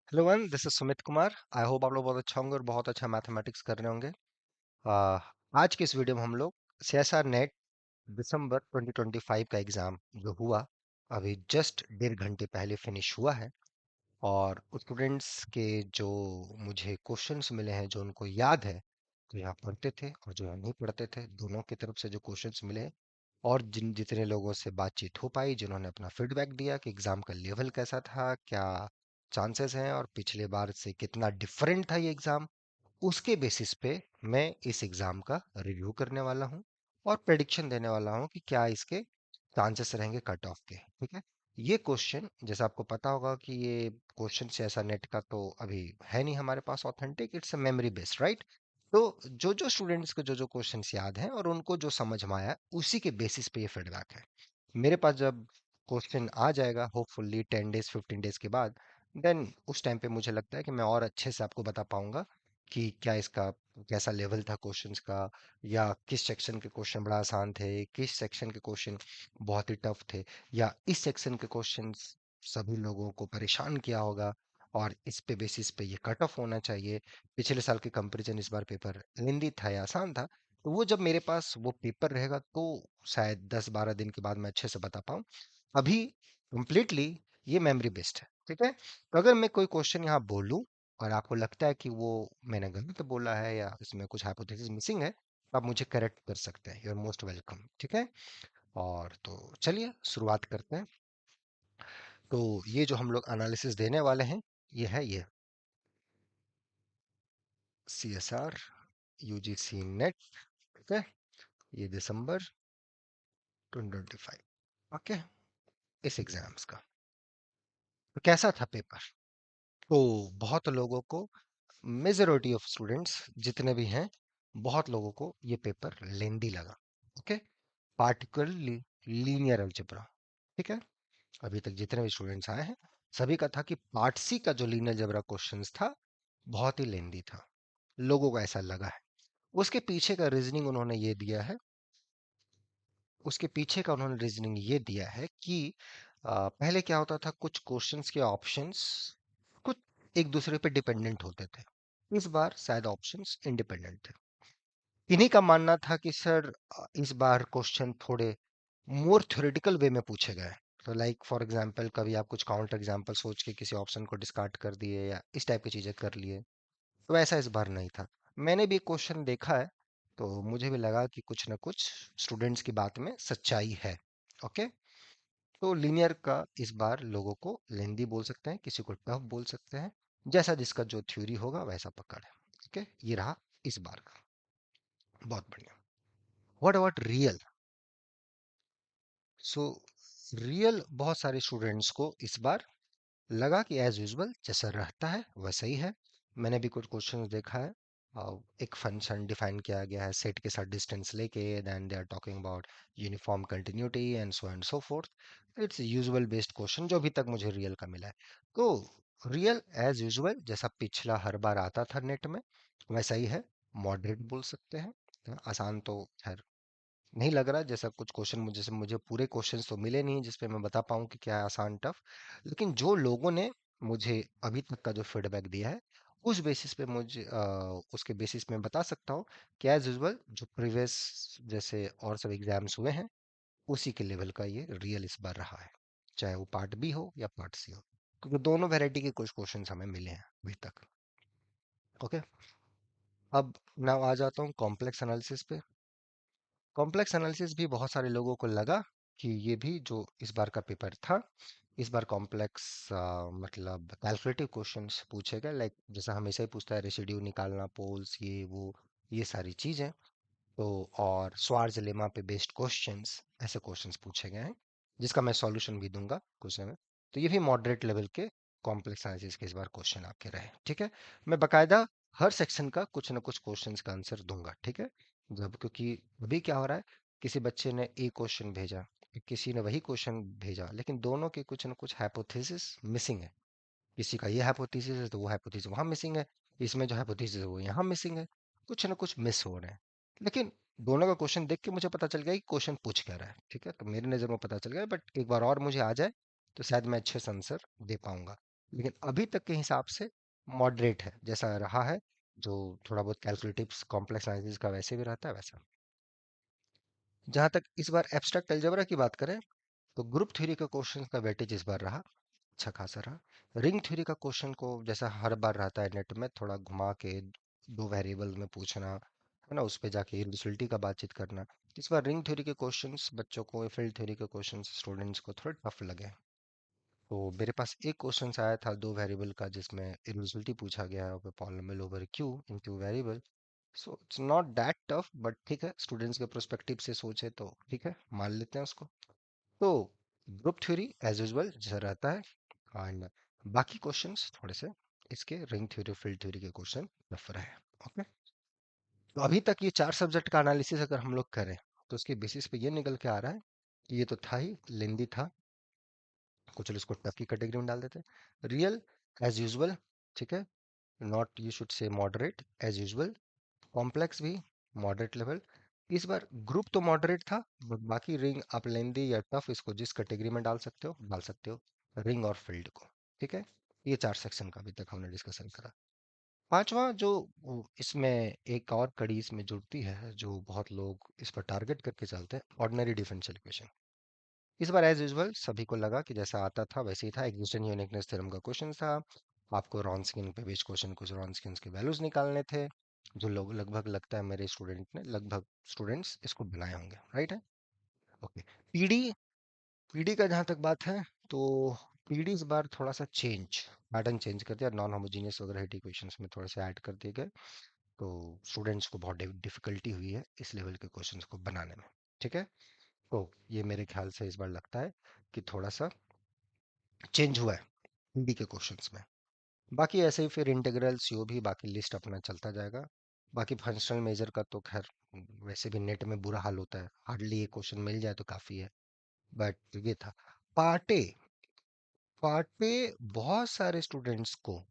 Hello one, this is Sumit Kumar. I hope आप लोग बहुत अच्छा होंगे और बहुत अच्छा मैथमेटिक्स कर रहे होंगे। आ, आज के इस वीडियो में हम लोग सीएसआर नेट दिसंबर 2025 का एग्जाम जो हुआ अभी जस्ट 1.5 घंटे पहले फिनिश हुआ है। और स्टूडेंट्स के जो मुझे क्वेश्चंस मिले हैं, जो उनको याद है, जो यहाँ पढ़ते थे और जो यहाँ नहीं पढ़ते थे, दोनों की तरफ से जो क्वेश्चंस मिले हैं, और जितने लोगों से बातचीत हो पाई, जिन्होंने अपना फीडबैक दिया कि एग्जाम का लेवल कैसा था, क्या चांसेस हैं और पिछले बार से कितना डिफरेंट था ये एग्जाम, उसके बेसिस पे मैं इस एग्जाम का रिव्यू करने वाला हूँ और प्रेडिक्शन देने वाला हूँ कि क्या इसके चांसेस रहेंगे कट ऑफ के। ठीक है। ये क्वेश्चन जैसा आपको पता होगा कि ये क्वेश्चन से ऐसा नेट का तो अभी है नहीं हमारे पास authentic, it's a memory based, right. तो जो जो स्टूडेंट्स को जो जो क्वेश्चंस याद हैं और उनको जो समझ में आया उसी के बेसिस पे ये फीडबैक है। मेरे पास जब क्वेश्चन आ जाएगा होपफुली 10 डेज 15 डेज के बाद, देन उस टाइम पे मुझे लगता है कि मैं और अच्छे से आपको बता पाऊंगा कि क्या इसका कैसा लेवल था क्वेश्चंस का, या किस सेक्शन के क्वेश्चन बड़ा आसान थे, किस सेक्शन के क्वेश्चन बहुत ही टफ थे, या इस सेक्शन के क्वेश्चंस सभी लोगों को परेशान किया होगा और इस पे बेसिस पे ये कट ऑफ होना चाहिए। पिछले साल के कंपैरिजन इस बार पेपर लेंदी था या आसान था, तो वो जब मेरे पास वो पेपर रहेगा तो शायद 10-12 दिन के बाद मैं अच्छे से बता पाऊँ। अभी कंप्लीटली ये मेमोरी बेस्ड है। ठीक है। तो अगर मैं कोई क्वेश्चन यहाँ बोलूँ और आपको लगता है कि वो मैंने गलत बोला है या इसमें कुछ हाइपोथेसिस मिसिंग है, तो आप मुझे करेक्ट कर सकते हैं। You are most welcome. ठीक है। और तो चलिए शुरुआत करते हैं। तो ये जो हम लोग एनालिसिस देने वाले हैं, ये C S R UGC NET. ठीक है। ये दिसंबर 2025। ओके। इस एग्जाम्स का तो कैसा था पेपर? तो बहुत लोगों को, मेजोरिटी ऑफ स्टूडेंट्स जितने भी हैं, बहुत लोगों को ये पेपर लेंदी लगा। ओके। Particularly linear algebra. ठीक है। अभी तक जितने भी स्टूडेंट्स आए हैं, सभी का था कि पार्ट सी का जो लीनियर अलजेब्रा क्वेश्चंस था बहुत ही लेंदी था। लोगों को ऐसा लगा है। उसके पीछे का रीजनिंग उन्होंने ये दिया है, उसके पीछे का उन्होंने रीजनिंग ये दिया है कि पहले क्या होता था, कुछ क्वेश्चंस के ऑप्शंस कुछ एक दूसरे पे डिपेंडेंट होते थे। इस बार शायद ऑप्शंस इंडिपेंडेंट थे। इन्हीं का मानना था कि सर इस बार क्वेश्चन थोड़े मोर थ्योरेटिकल वे में पूछे गए। तो लाइक फॉर एग्जांपल कभी आप कुछ काउंटर एग्जांपल सोच के किसी ऑप्शन को डिस्कार्ड कर दिए या इस टाइप की चीजें कर लिए। तो ऐसा इस बार नहीं था। मैंने भी क्वेश्चन देखा है, तो मुझे भी लगा कि कुछ ना कुछ स्टूडेंट्स की बात में सच्चाई है। ओके। तो लीनियर का इस बार लोगों को लेंदी बोल सकते हैं, किसी को टफ बोल सकते हैं, जैसा जिसका जो थ्योरी होगा वैसा पकड़ है। ठीक है। ये रहा इस बार का। बहुत बढ़िया। What about real? So real बहुत सारे स्टूडेंट्स को इस बार लगा कि एज यूजुअल जैसा रहता है वैसा ही है। मैंने भी कुछ क्वेश्चंस देखा है। एक फंक्शन डिफाइन किया गया है सेट के साथ डिस्टेंस लेके, then they are talking about uniform continuity and so forth. It's usual based question जो अभी तक मुझे रियल का मिला है। तो रियल एज यूजुअल जैसा पिछला हर बार आता था नेट में वैसा ही है। मॉडरेट बोल सकते हैं। आसान तो खैर नहीं लग रहा, जैसा कुछ क्वेश्चन मुझे से मुझे पूरे क्वेश्चंस तो मिले नहीं जिसपे मैं बता पाऊँ कि क्या है आसान टफ। लेकिन जो लोगों ने मुझे अभी तक का जो फीडबैक दिया है, उस बेसिस पे मुझे उसके बेसिस में बता सकता हूँ कि एज यूजुअल जो प्रीवियस जैसे और सब एग्जाम्स हुए हैं उसी के लेवल का ये रियल इस बार रहा है, चाहे वो पार्ट बी हो या पार्ट सी हो, क्योंकि दोनों वैरायटी के कुछ क्वेश्चन हमें मिले हैं अभी तक। ओके। अब ना आ जाता हूँ कॉम्प्लेक्स एनालिसिस पे। कॉम्प्लेक्स एनालिसिस भी बहुत सारे लोगों को लगा कि ये भी जो इस बार का पेपर था, इस बार कॉम्प्लेक्स मतलब कैलकुलेटिव क्वेश्चंस पूछे गए, लाइक जैसा हमेशा ही पूछता है, रेसिड्यू निकालना, पोल्स, ये वो, ये सारी चीजें। तो और स्वार्ज लेमा पे बेस्ड क्वेश्चंस, ऐसे क्वेश्चंस पूछे गए हैं जिसका मैं सॉल्यूशन भी दूंगा कुछ में। तो ये भी मॉडरेट लेवल के कॉम्प्लेक्स एनालिसिस के इस बार क्वेश्चन आपके रहे। ठीक है। मैं बकायदा हर सेक्शन का कुछ ना कुछ क्वेश्चंस का आंसर दूंगा। ठीक है। जब क्योंकि अभी क्या हो रहा है, किसी बच्चे ने ए क्वेश्चन भेजा, किसी ने वही क्वेश्चन भेजा, लेकिन दोनों के कुछ ना कुछ हाइपोथेसिस मिसिंग है। किसी का ये हाइपोथेसिस है तो वो हाइपोथेसिस वहां मिसिंग है, इसमें जो हाइपोथेसिस है वो यहाँ मिसिंग है। कुछ ना कुछ मिस हो रहे हैं। लेकिन दोनों का क्वेश्चन देख के मुझे पता चल गया कि क्वेश्चन पूछ क्या रहा है। ठीक है। तो मेरी नज़र में पता चल गया, बट एक बार और मुझे आ जाए तो शायद मैं अच्छे से आंसर दे पाऊंगा। लेकिन अभी तक के हिसाब से मॉडरेट है, जैसा रहा है, जो थोड़ा बहुत कैलकुलेटिव्स कॉम्प्लेक्स एनालिसिस का वैसे भी रहता है वैसा। जहां तक इस बार एब्स्ट्रैक्ट अलजेब्रा की बात करें, तो ग्रुप थ्योरी के क्वेश्चन का वेटेज इस बार रहा अच्छा खासा रहा। रिंग थ्योरी का क्वेश्चन को जैसा हर बार रहता है नेट में, थोड़ा घुमा के दो वेरिएबल में पूछना है ना, उस पे जाके इररेडूसिबिलिटी का बातचीत करना। इस बार रिंग थ्योरी के क्वेश्चंस बच्चों को, फील्ड थ्योरी के क्वेश्चंस स्टूडेंट्स को थोड़े टफ लगे। तो मेरे पास एक क्वेश्चन आया था दो वेरिएबल का, जिसमें इररेडूसिबिलिटी पूछा गया है, polynomial over Q in two variable. So it's not that tough, but ठीक है, स्टूडेंट्स के प्रोस्पेक्टिव से सोचे तो ठीक है, मान लेते हैं उसको। तो ग्रुप थ्योरी एज यूजुअल जैसा रहता है, एंड बाकी क्वेश्चंस थोड़े से इसके रिंग थ्योरी फील्ड थ्योरी के क्वेश्चन टफ रहे। ओके, तो अभी तक ये चार सब्जेक्ट का एनालिसिस अगर हम लोग करें, तो उसके बेसिस पे ये निकल के आ रहा है कि ये तो था ही लेंदी था, कुछ लोग इसको टफ की कैटेगरी में डाल देते हैं। रियल एज यूजुअल, ठीक है, not you should say moderate as usual. Complex भी मॉडरेट लेवल। इस बार ग्रुप तो मॉडरेट था, बाकी रिंग आप लेंदी या टफ इसको जिस कैटेगरी में डाल सकते हो डाल सकते हो, रिंग और फील्ड को। ठीक है, ये चार सेक्शन का अभी तक हमने डिस्कशन करा। पांचवा जो इसमें एक और कड़ी इसमें जुड़ती है, जो बहुत लोग इस पर टारगेट करके चलते हैं, ऑर्डिनरी डिफरेंशियल इक्वेशन। इस बार एज यूजुअल सभी को लगा कि जैसा आता था वैसे ही था, एग्जिस्टेंस यूनिकनेस थ्योरम का क्वेश्चन था। आपको रॉन्स्कियन पे बेस्ड क्वेश्चन, कुछ रॉन्स्कियन के वैल्यूज निकालने थे, जो लोग लगभग लगता है मेरे स्टूडेंट ने लगभग स्टूडेंट्स इसको बनाए होंगे, राइट है। ओके, पीडी, पीडी का जहाँ तक बात है, तो पीडी इस बार थोड़ा सा चेंज, पैटर्न चेंज कर दिया, नॉन होमोजीनियस वगैरह इक्वेशंस में थोड़े से ऐड कर दिए गए। तो स्टूडेंट्स को बहुत डिफिकल्टी हुई है इस लेवल के क्वेश्चंस को बनाने में। ठीक है, तो ये मेरे ख्याल से इस बार लगता है कि थोड़ा सा चेंज हुआ है हिंदी के क्वेश्चंस में। बाकी ऐसे ही फिर इंटीग्रल सीओ भी बाकी लिस्ट अपना चलता जाएगा। बाकी फंक्शनल मेजर का तो खैर वैसे भी नेट में बुरा हाल होता है, हार्डली एक क्वेश्चन मिल जाए तो काफी है। बट ये था पार्टे, पार्टे बहुत सारे स्टूडेंट्स को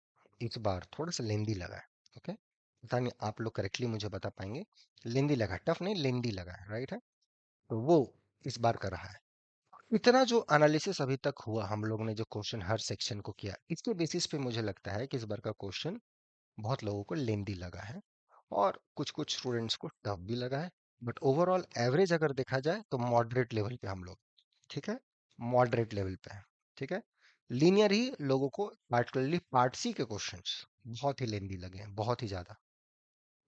इस बार थोड़ा सा लेंदी लगा है। ओके, पता नहीं आप लोग करेक्टली मुझे बता पाएंगे, लेंदी लगा है, टफ नहीं लेंदी लगा है, राइट है। तो वो इस बार कर रहा है। इतना जो एनालिसिस अभी तक हुआ, हम लोग ने जो क्वेश्चन हर सेक्शन को किया, इसके बेसिस पे मुझे लगता है कि इस बार का क्वेश्चन बहुत लोगों को लेंदी लगा है, और कुछ कुछ स्टूडेंट्स को टफ भी लगा है। बट ओवरऑल एवरेज अगर देखा जाए तो मॉडरेट लेवल पे हम लोग, ठीक है, मॉडरेट लेवल पे है। ठीक है, लीनियर ही लोगों को, पार्टिकुलरली पार्ट सी के क्वेश्चंस बहुत ही लेंदी लगे हैं, बहुत ही ज्यादा।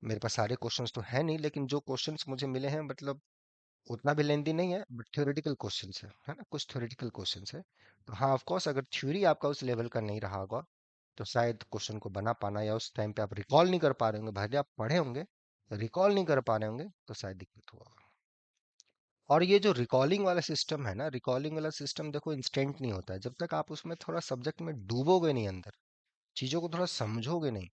मेरे पास सारे क्वेश्चंस तो है नहीं, लेकिन जो क्वेश्चंस मुझे मिले हैं, मतलब उतना भी लेंदी नहीं है, बट थ्योरेटिकल क्वेश्चंस है ना, कुछ थ्योरेटिकल क्वेश्चंस है। तो हाँ, ऑफ कोर्स अगर थ्योरी आपका उस लेवल का नहीं रहा होगा, तो शायद क्वेश्चन को बना पाना, या उस टाइम पे आप रिकॉल नहीं कर पा रहे होंगे, भले आप पढ़े होंगे, रिकॉल नहीं कर पा रहे होंगे, तो शायद दिक्कत हुआ होगा। और ये जो रिकॉलिंग वाला सिस्टम है ना, रिकॉलिंग वाला सिस्टम देखो इंस्टेंट नहीं होता है, जब तक आप उसमें थोड़ा सब्जेक्ट में डूबोगे नहीं अंदर, चीजों को थोड़ा समझोगे नहीं,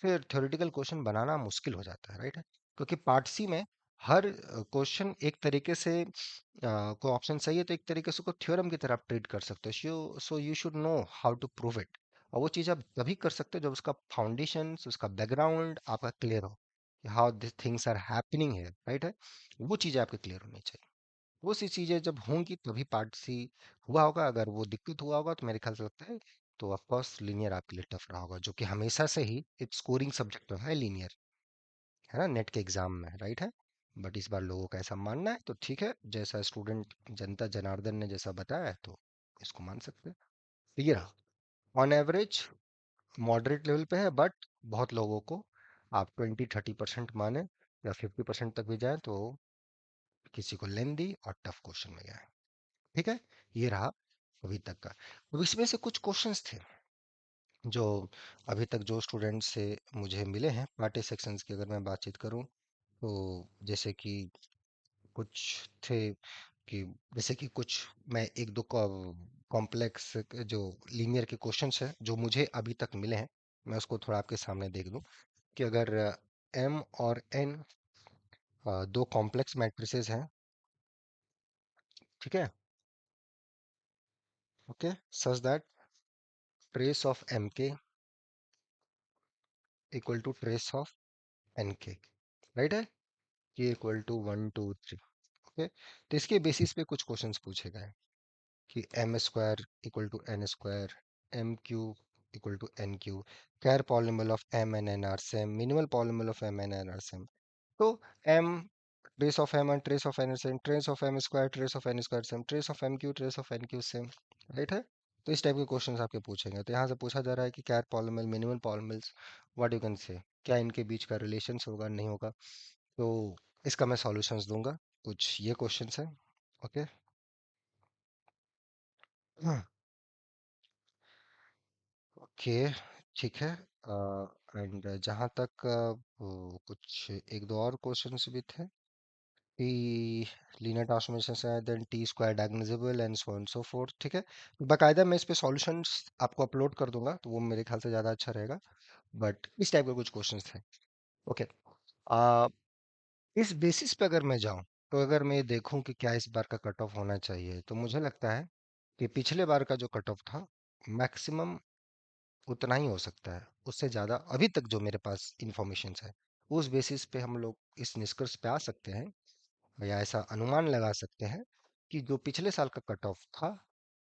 फिर थ्योरेटिकल क्वेश्चन बनाना मुश्किल हो जाता है, राइट है। क्योंकि पार्ट सी में हर क्वेश्चन एक तरीके से कोई ऑप्शन सही है तो एक तरीके से उसको थ्योरम की तरह आप ट्रीट कर सकते हो, so you should know how to prove it. और वो चीज़ आप तभी कर सकते हो जब उसका फाउंडेशन, उसका बैकग्राउंड आपका क्लियर हो, how this things are happening है, राइट है। वो चीज़ें आपके क्लियर होनी चाहिए। वो सी चीज़ें जब होंगी तभी पार्ट सी हुआ होगा। अगर वो दिक्कत हुआ होगा तो मेरे ख्याल से लगता है, तो ऑफ कोर्स लीनियर आपके लिए टफ रहा होगा, जो कि हमेशा से ही एक स्कोरिंग सब्जेक्ट है लीनियर, है ना, नेट के एग्जाम में, राइट है। बट इस बार लोगों का ऐसा मानना है, तो ठीक है, जैसा स्टूडेंट जनता जनार्दन ने जैसा बताया है, तो इसको मान सकते हैं। तो ये रहा, ऑन एवरेज मॉडरेट लेवल पे है, बट बहुत लोगों को आप 20-30% माने या 50% तक भी जाए, तो किसी को लेंदी और टफ क्वेश्चन में गया है। ठीक है, ये रहा अभी तक का। अब इसमें से कुछ क्वेश्चंस थे जो अभी तक जो स्टूडेंट से मुझे मिले हैं पार्टी सेक्शंस की, अगर मैं बातचीत करूं, तो जैसे कि कुछ थे कि, जैसे कि कुछ मैं एक दो कॉम्प्लेक्स जो लीनियर के क्वेश्चंस हैं जो मुझे अभी तक मिले हैं, मैं उसको थोड़ा आपके सामने देख दूं। कि अगर एम और एन दो कॉम्प्लेक्स मैट्रिसेस हैं, ठीक है, okay, such that trace of M k equal to trace of N k, right है, के इक्वल टू 1 2 3। ओके, तो इसके बेसिस पे कुछ क्वेश्चंस पूछे गए कि M square equal to N square, M cube equal to N cube, char polynomial of M and N are same, minimal polynomial of M and N are same. तो M trace of M and trace of N same, trace of M square trace of N square same, trace of M cube trace of N cube same, right है। तो इस type के questions आपके पूछेंगे। तो यहाँ से पूछा जा रहा है कि कैर polynomial minimal polynomials, what you can say, क्या इनके बीच का रिलेशन होगा नहीं होगा। तो इसका मैं सॉल्यूशंस दूंगा। कुछ ये क्वेश्चंस है। ओके। ओके, ठीक है। एंड जहाँ तक कुछ एक दो और क्वेश्चंस भी थे कि लीनियर ट्रांसफॉर्मेशन है, then T square diagonalizable and so on so forth, ठीक है। बाकायदा मैं इस पे सॉल्यूशंस आपको अपलोड कर दूंगा, तो वो मेरे ख्याल से ज़्यादा अच्छा रहेगा। बट इस टाइप के कुछ क्वेश्चंस थे। ओके। आ, इस बेसिस पे अगर मैं जाऊं, तो अगर मैं ये देखूं कि क्या इस बार का कट ऑफ होना चाहिए, तो मुझे लगता है कि पिछले बार का जो कट ऑफ था, मैक्सिमम उतना ही हो सकता है। उससे ज़्यादा अभी तक जो मेरे पास इंफॉर्मेशन है, उस बेसिस पे हम लोग इस निष्कर्ष पे आ सकते हैं, या ऐसा अनुमान लगा सकते हैं कि जो पिछले साल का कट ऑफ था,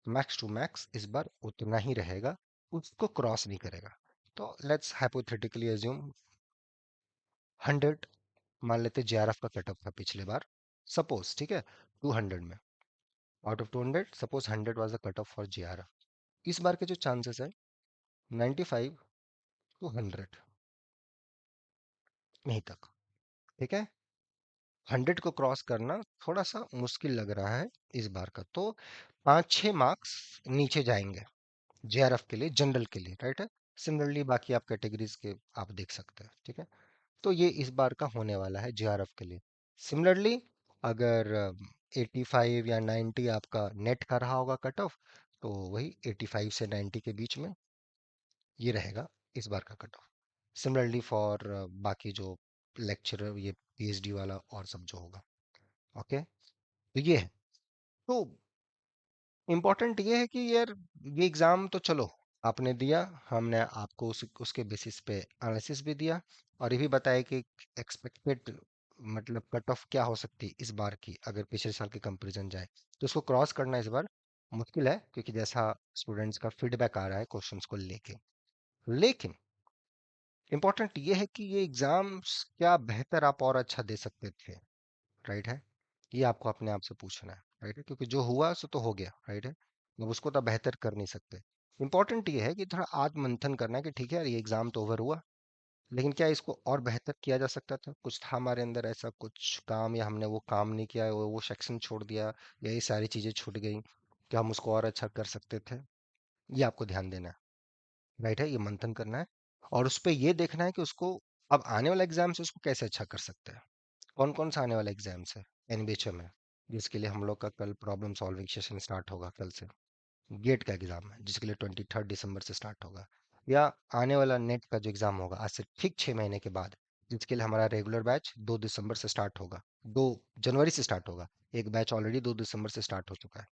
मैक्स टू मैक्स इस बार उतना ही रहेगा, उसको क्रॉस नहीं करेगा। तो लेट्स हाइपोथेटिकली अज्यूम 100, मान लेते जेआरएफ का कट ऑफ था पिछले बार, सपोज, ठीक है, 200 में, out of 200 suppose 100 was the cut off for JRF. इस बार के जो चांसेस है, 95 टू 100 यहीं तक, ठीक है। 100 को क्रॉस करना थोड़ा सा मुश्किल लग रहा है इस बार का। तो 5-6 मार्क्स नीचे जाएंगे जेआरएफ के लिए, जनरल के लिए, राइट है। सिमिलरली बाकी आप कैटेगरीज के आप देख सकते हैं, ठीक है। तो ये इस बार का होने वाला है जेआरएफ के लिए। सिमिलरली अगर 85 या 90 आपका नेट का रहा होगा कट ऑफ, तो वही 85 से 90 के बीच में ये रहेगा इस बार का कट ऑफ। सिमिलरली फॉर बाकी जो लेक्चरर, ये पीएचडी वाला और सब जो होगा। ओके। तो ये है। तो इम्पोर्टेंट ये है कि यार, ये एग्ज़ाम तो चलो आपने दिया, हमने आपको उसके बेसिस पे एनालिसिस भी दिया, और ये भी बताया कि एक्सपेक्टेड मतलब कट ऑफ क्या हो सकती है इस बार की, अगर पिछले साल की कंपैरिजन जाए, तो उसको क्रॉस करना इस बार मुश्किल है, क्योंकि जैसा स्टूडेंट्स का फीडबैक आ रहा है क्वेश्चंस को लेके। लेकिन इम्पोर्टेंट ये है कि ये एग्जाम्स क्या बेहतर आप और अच्छा दे सकते थे, राइट है। ये आपको अपने आप से पूछना है, राइट है, क्योंकि जो हुआ सो तो हो गया, राइट है। अब उसको तो बेहतर कर नहीं सकते। इंपॉर्टेंट ये है कि थोड़ा आत्ममंथन करना है कि ठीक है यार, ये एग्जाम तो ओवर हुआ, लेकिन क्या इसको और बेहतर किया जा सकता था, कुछ था हमारे अंदर ऐसा कुछ काम, या हमने वो काम नहीं किया, वो सेक्शन छोड़ दिया, या ये सारी चीजें छूट गई, क्या हम उसको और अच्छा कर सकते थे। ये आपको ध्यान देना है, राइट है, ये मंथन करना है। और उस पे ये देखना है कि उसको अब आने वाला एग्जाम से उसको कैसे अच्छा कर सकते हैं। कौन कौन सा आने वाला एग्जाम्स है, एनबीएचएम है, जिसके लिए हम लोग का कल प्रॉब्लम सॉल्विंग सेशन स्टार्ट होगा कल से। गेट का एग्जाम है जिसके लिए 23 दिसंबर से स्टार्ट होगा। या आने वाला नेट का जो एग्जाम होगा आज से ठीक 6 महीने के बाद, जिसके लिए हमारा रेगुलर बैच 2 दिसंबर से स्टार्ट होगा, 2 जनवरी से स्टार्ट होगा। एक बैच ऑलरेडी 2 दिसंबर से स्टार्ट हो चुका है।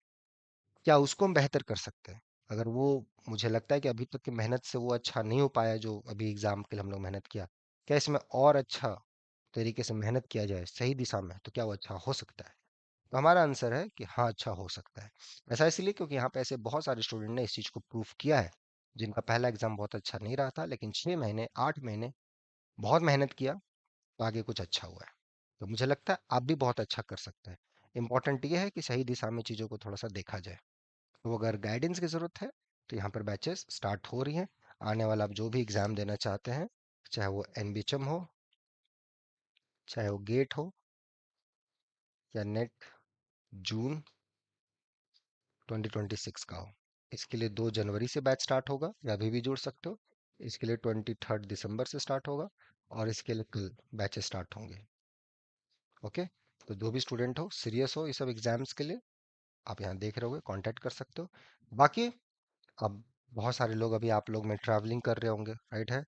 क्या उसको हम बेहतर कर सकते हैं? अगर वो, मुझे लगता है कि अभी तक की मेहनत से वो अच्छा नहीं हो पाया जो अभी एग्जाम के लिए हम लोग मेहनत किया, क्या इसमें और अच्छा तरीके से मेहनत किया जाए सही दिशा में, तो क्या वो अच्छा हो सकता है? तो हमारा आंसर है कि हाँ, अच्छा हो सकता है। ऐसा इसलिए क्योंकि यहाँ पे ऐसे बहुत सारे स्टूडेंट ने इस चीज़ को प्रूफ किया है, जिनका पहला एग्जाम बहुत अच्छा नहीं रहा था, लेकिन 6 महीने 8 महीने बहुत मेहनत किया, तो आगे कुछ अच्छा हुआ है। तो मुझे लगता है आप भी बहुत अच्छा कर सकते हैं। इंपॉर्टेंट ये है कि सही दिशा में चीज़ों को थोड़ा सा देखा जाए। तो अगर गाइडेंस की ज़रूरत है, तो यहाँ पर बैचेस स्टार्ट हो रही हैं। आने वाला आप जो भी एग्ज़ाम देना चाहते हैं, चाहे वो एनबीएचएम हो, चाहे वो गेट हो, या नेट जून 2026 का हो, इसके लिए 2 जनवरी से बैच स्टार्ट होगा, या अभी भी जुड़ सकते हो। इसके लिए 23 दिसंबर से स्टार्ट होगा, और इसके लिए कल बैचेस स्टार्ट होंगे। ओके। तो जो भी स्टूडेंट हो, सीरियस हो ये सब एग्जाम्स के लिए, आप यहाँ देख रहे होगे, कांटेक्ट कर सकते हो। बाकी अब बहुत सारे लोग, अभी आप लोग में ट्रैवलिंग कर रहे होंगे, राइट है।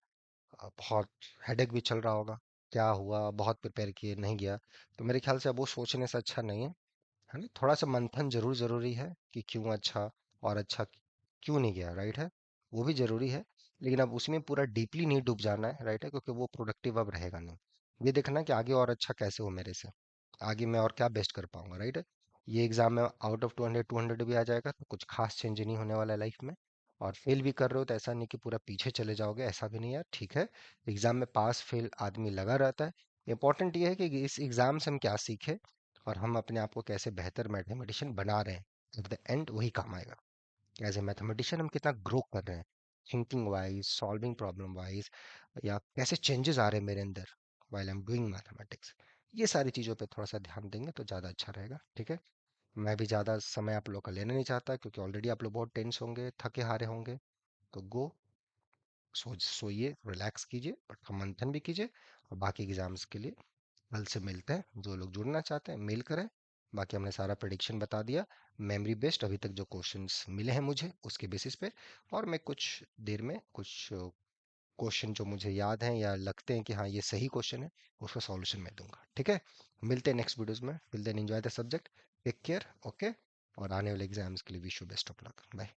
बहुत हेडेक भी चल रहा होगा, क्या हुआ, बहुत प्रिपेयर किए नहीं गया, तो मेरे ख्याल से अब वो सोचने से अच्छा नहीं है ना, थोड़ा सा मंथन जरूर जरूरी है कि क्यों अच्छा, और अच्छा क्यों नहीं गया, राइट है। वो भी जरूरी है, लेकिन अब उसमें पूरा डीपली नहीं डूब जाना है, राइट है, क्योंकि वो प्रोडक्टिव अब रहेगा नहीं। ये देखना कि आगे और अच्छा कैसे हो मेरे से, आगे मैं और क्या बेस्ट कर पाऊंगा, राइट है। ये एग्जाम में आउट ऑफ 200 200 भी आ जाएगा, तो कुछ खास चेंज नहीं होने वाला है लाइफ में। और फेल भी कर रहे हो तो ऐसा नहीं कि पूरा पीछे चले जाओगे, ऐसा भी नहीं यार, ठीक है। एग्जाम में पास फेल आदमी लगा रहता है। इंपॉर्टेंट ये है कि इस एग्जाम से हम क्या सीखे और हम अपने आप को कैसे बेहतर मैथमेटिशियन बना रहे हैं। एट द एंड वही काम आएगा। एज ए मैथमेटिशियन हम कितना ग्रो कर रहे हैं, thinking wise, solving problem wise, या कैसे चेंजेस आ रहे हैं मेरे अंदर while I am doing mathematics. ये सारी चीज़ों पे थोड़ा सा ध्यान देंगे तो ज़्यादा अच्छा रहेगा, ठीक है। मैं भी ज़्यादा समय आप लोग का लेना नहीं चाहता क्योंकि ऑलरेडी आप लोग बहुत टेंस होंगे, थके हारे होंगे। तो गो, सोइए, रिलैक्स कीजिए, और मंथन भी कीजिए। और बाकी एग्जाम्स के लिए कल से मिलते हैं। जो लोग जुड़ना चाहते हैं मेल करें। बाकी हमने सारा प्रेडिक्शन बता दिया, मेमोरी बेस्ड अभी तक जो क्वेश्चंस मिले हैं मुझे उसके बेसिस पे। और मैं कुछ देर में कुछ क्वेश्चन जो मुझे याद हैं या लगते हैं कि हाँ ये सही क्वेश्चन है, उसका सॉल्यूशन मैं दूंगा, ठीक है। मिलते हैं नेक्स्ट वीडियोस में। Till then enjoy the subject, take care, okay. और आने वाले एग्जाम्स के लिए wish you best of luck, bye.